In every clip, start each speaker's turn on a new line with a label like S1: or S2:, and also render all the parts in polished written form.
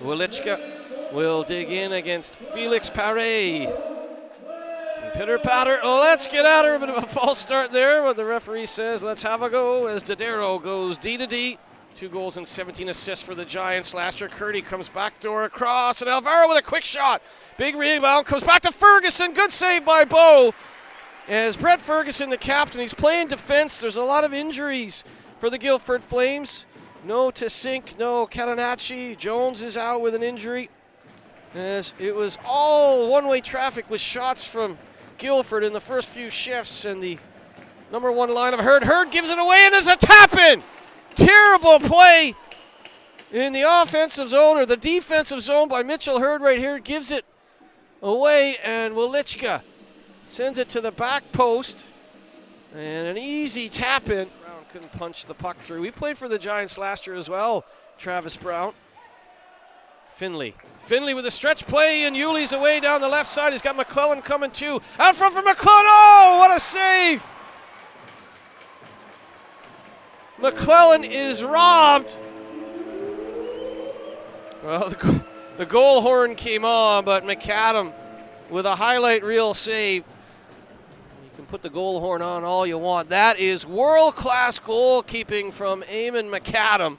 S1: Wilichka will dig in against Felix Paré. Pitter patter, let's get at her. A bit of a false start there, but the referee says let's have a go as Dodaro goes D to D. 2 goals and 17 assists for the Giants last year. Curdy comes backdoor across, and Alvaro with a quick shot. Big rebound, comes back to Ferguson. Good save by Bo. As Brett Ferguson, the captain, he's playing defense. There's a lot of injuries for the Guildford Flames. No Tasink, no Catanacci. Jones is out with an injury. As it was all one-way traffic with shots from Guildford in the first few shifts, and the number 1 line of Hurd. Hurd gives it away, and there's a tap-in. Terrible play in the offensive zone, or the defensive zone by Mitchell Hurd right here. Gives it away, and Wilichka sends it to the back post. And an easy tap-in. Brown couldn't punch the puck through. He played for the Giants last year as well, Travis Brown. Finley with a stretch play, and Yuli's away down the left side. He's got McClellan coming too. Out front for McClellan. Oh, what a save! McClellan is robbed. Well, the goal horn came on, but McAdam with a highlight reel save. You can put the goal horn on all you want. That is world-class goalkeeping from Eamon McAdam.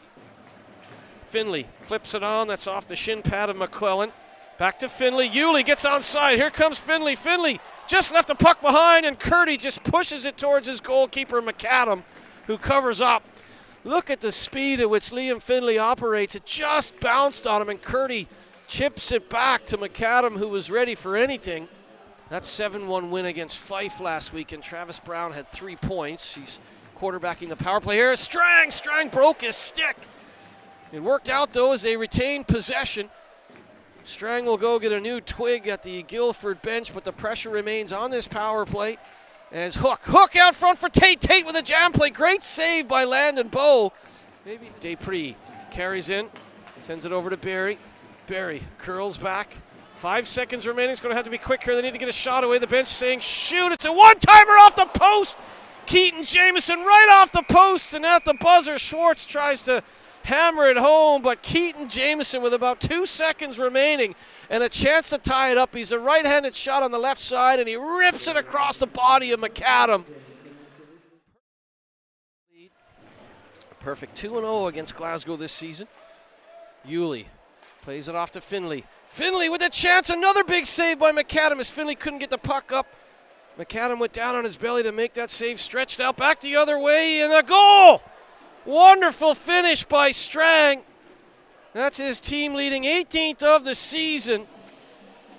S1: Finley flips it on. That's off the shin pad of McClellan. Back to Finley. Yuli gets onside. Here comes Finley. Finley just left the puck behind, and Curdy just pushes it towards his goalkeeper, McAdam, who covers up. Look at the speed at which Liam Finley operates. It just bounced on him, and Curdy chips it back to McAdam, who was ready for anything. That's 7-1 win against Fife last week, and Travis Brown had 3 points. He's quarterbacking the power play here. Strang broke his stick. It worked out, though, as they retained possession. Strang will go get a new twig at the Guildford bench, but the pressure remains on this power play. As Hook out front for Tate. Tate with a jam play. Great save by Landon Bowe. Maybe Dupree carries in, sends it over to Barry. Barry curls back. 5 seconds remaining. It's going to have to be quick here. They need to get a shot away. The bench saying, shoot. It's a one-timer off the post. Keaton Jamieson right off the post, and at the buzzer, Schwartz tries to hammer it home, but Keaton Jamieson with about 2 seconds remaining and a chance to tie it up. He's a right-handed shot on the left side, and he rips it across the body of McAdam. Perfect 2-0 against Glasgow this season. Yuli plays it off to Finley. Finley with a chance, another big save by McAdam as Finley couldn't get the puck up. McAdam went down on his belly to make that save, stretched out back the other way, and a goal! Wonderful finish by Strang. That's his team leading 18th of the season.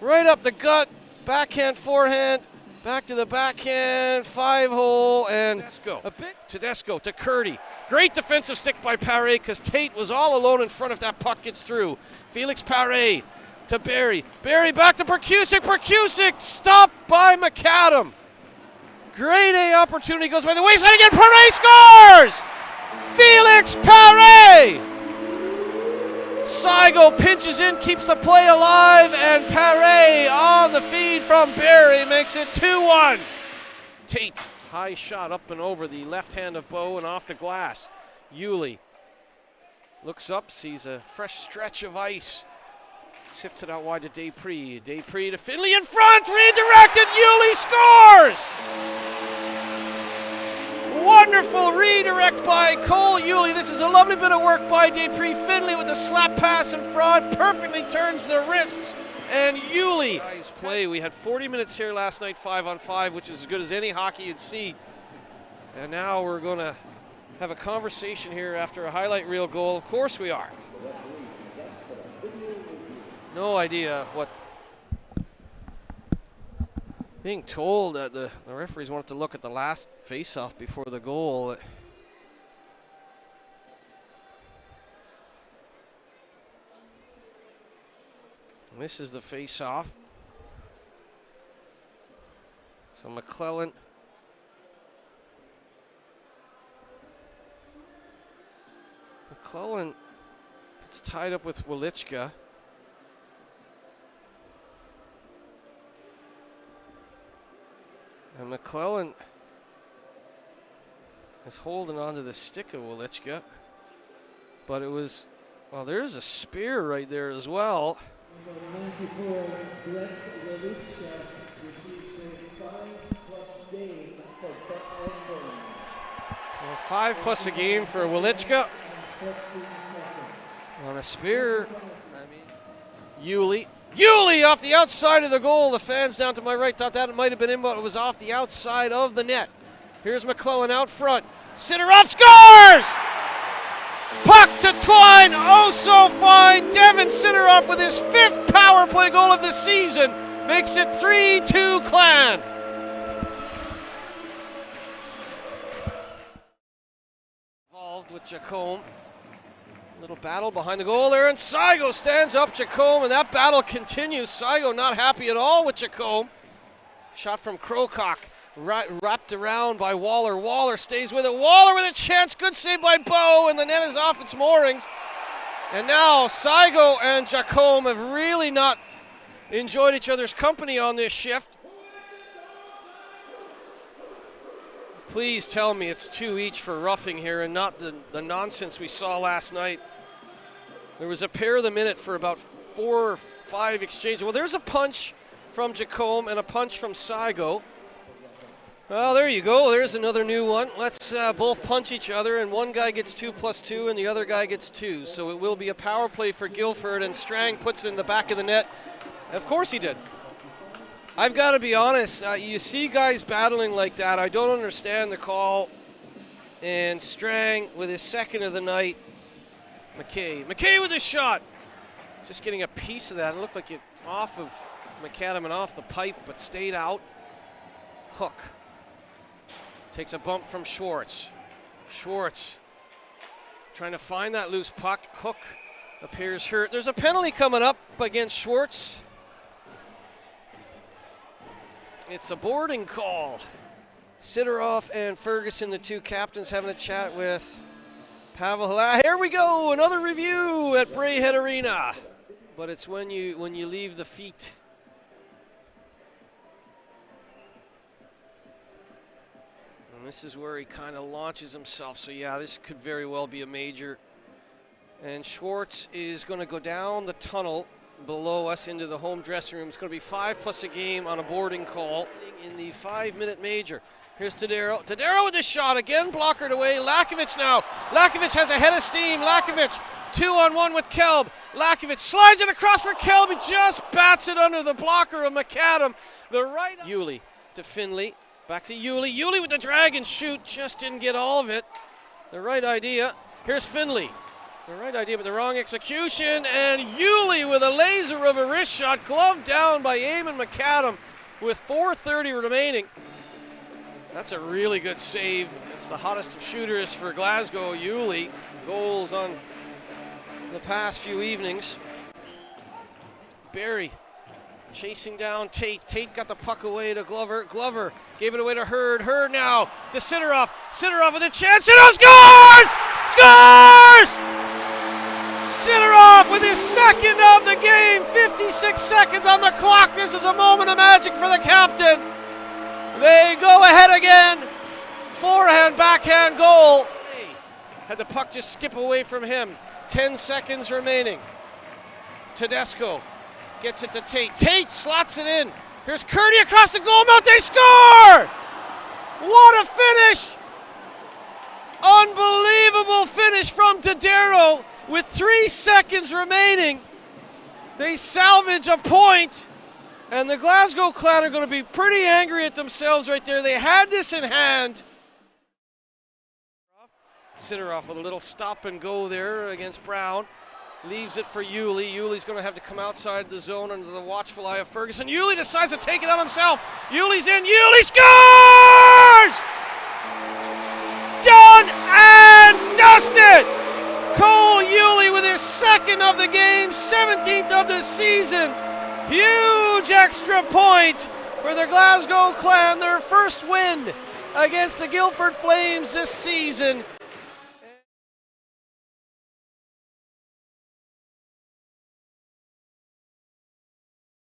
S1: Right up the gut, backhand, forehand, back to the backhand, 5-hole, and Tedesco to Curdy. Great defensive stick by Paré because Tate was all alone in front if that puck gets through. Felix Paré to Barry. Barry back to Percusic. Percusic stopped by McAdam. Great A opportunity goes by the waistline again. Paré scores! Felix Paré! Saigo pinches in, keeps the play alive, and Paré on the feed from Barry makes it 2-1. Tate, high shot up and over the left hand of Bowe and off the glass. Yuli looks up, sees a fresh stretch of ice. Sifts it out wide to Dupree. Dupree to Finley in front, redirected, Yuli scores! Wonderful redirect by Cole Yuli. This is a lovely bit of work by Dupree. Finley with the slap pass in front, perfectly turns the wrists, and Yuli. Nice play. We had 40 minutes here last night, 5-on-5, which is as good as any hockey you'd see. And now we're going to have a conversation here after a highlight reel goal. Of course we are. No idea what. Being told that the referees wanted to look at the last face-off before the goal. And this is the face-off. So McClellan. McClellan gets tied up with Wilichka. And McClellan is holding onto the stick of Wilichka, but it was Well, there's a spear right there as well. Well, 5+ a game for Wilichka. On a spear, Yulee off the outside of the goal. The fans down to my right thought that it might have been in, but it was off the outside of the net. Here's McClellan out front. Sidorov scores! Puck to Twine, oh so fine. Devin Sidorov with his 5th power play goal of the season makes it 3-2 Clan. Involved with Jacome. Little battle behind the goal there, and Saigo stands up Jacome, and that battle continues. Saigo not happy at all with Jacome. Shot from Krokock, wrapped around by Waller. Waller stays with it. Waller with a chance, good save by Bo, and the net is off its moorings. And now Saigo and Jacome have really not enjoyed each other's company on this shift. Please tell me it's 2 each for roughing here and not the nonsense we saw last night. There was a pair of the minute for about 4 or 5 exchanges. Well, there's a punch from Jacome and a punch from Saigo. Well, there you go. There's another new one. Let's both punch each other, and one guy gets 2+2 and the other guy gets 2. So it will be a power play for Guildford, and Strang puts it in the back of the net. Of course he did. I've got to be honest, you see guys battling like that, I don't understand the call. And Strang with his 2nd of the night. McKay with his shot. Just getting a piece of that. It looked like it off of McAdam and off the pipe, but stayed out. Hook. Takes a bump from Schwartz. Schwartz trying to find that loose puck. Hook appears hurt. There's a penalty coming up against Schwartz. It's a boarding call. Sidorov and Ferguson, the 2 captains, having a chat with Pavel. Here we go, another review at Braehead Arena. But it's when you leave the feet. And this is where he kind of launches himself. So yeah, this could very well be a major. And Schwartz is going to go down the tunnel below us into the home dressing room. It's going to be 5+ a game on a boarding call in the 5-minute major. Here's Tadero. Tadero with the shot again, blockered away. Lakovic now. Lakovic has a head of steam. Lakovic 2-on-1 with Kelb. Lakovic slides it across for Kelb. He just bats it under the blocker of McAdam. The right. Yulee to Finley. Back to Yulee. Yulee with the drag and shoot. Just didn't get all of it. The right idea. Here's Finley. The right idea, but the wrong execution, and Yulee with a laser of a wrist shot, gloved down by Eamon McAdam with 4:30 remaining. That's a really good save. It's the hottest of shooters for Glasgow, Yulee. Goals on the past few evenings. Barry chasing down Tate. Tate got the puck away to Glover. Glover gave it away to Hurd. Hurd now to Sidorov. Sidorov with a chance. Sidorov scores! Scores! Sidorov with his 2nd of the game, 56 seconds on the clock. This is a moment of magic for the captain. They go ahead again. Forehand, backhand goal. Had the puck just skip away from him. 10 seconds remaining. Tedesco gets it to Tate. Tate slots it in. Here's Curdy across the goal mouth. They score! What a finish! Unbelievable finish from Tadero. With 3 seconds remaining, they salvage a point, and the Glasgow Clan are going to be pretty angry at themselves right there. They had this in hand. Sidorov with a little stop and go there against Brown. Leaves it for Yulee. Yulee's going to have to come outside the zone under the watchful eye of Ferguson. Yulee decides to take it on himself. Yulee's in. Yulee scores! Done and dusted! Cole Yulee with his 2nd of the game, 17th of the season. Huge extra point for the Glasgow Clan, their 1st win against the Guildford Flames this season.